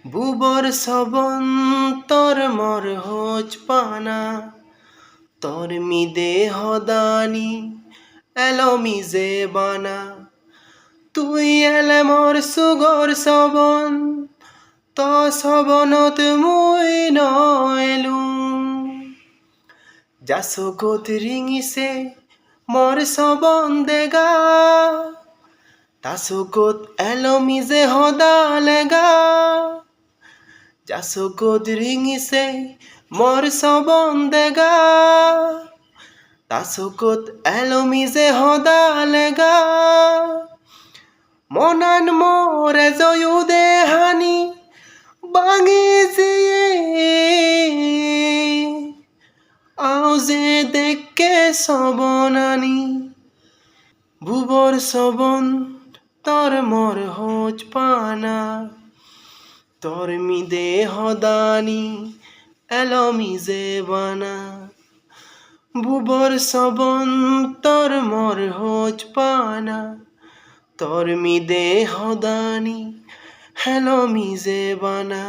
বুবর সবন তর মর হোচ পানা তর মিদে হদানি এলমি যে বানা তুই এলে মর সুগর সবন ত সবনত মুই নএলুম জাসগত রিঙিছে মর সবন দেগা তাসগত এলমি যে হদা লেগা জাসগত রিঙিছে মর সবন দেগা তাসগত এলমি যে হদা লেগা মনান মরে জয়ুদে হানি বাঙি জিয়ে আও যে দেখে সবনানি বুবর সবন তর মর হোচ পানা তর মিদে হদানি এলমি যে বানা বুবর সবন তর মর হোচ পানা তর মিদে হদানি এলমি যে বানা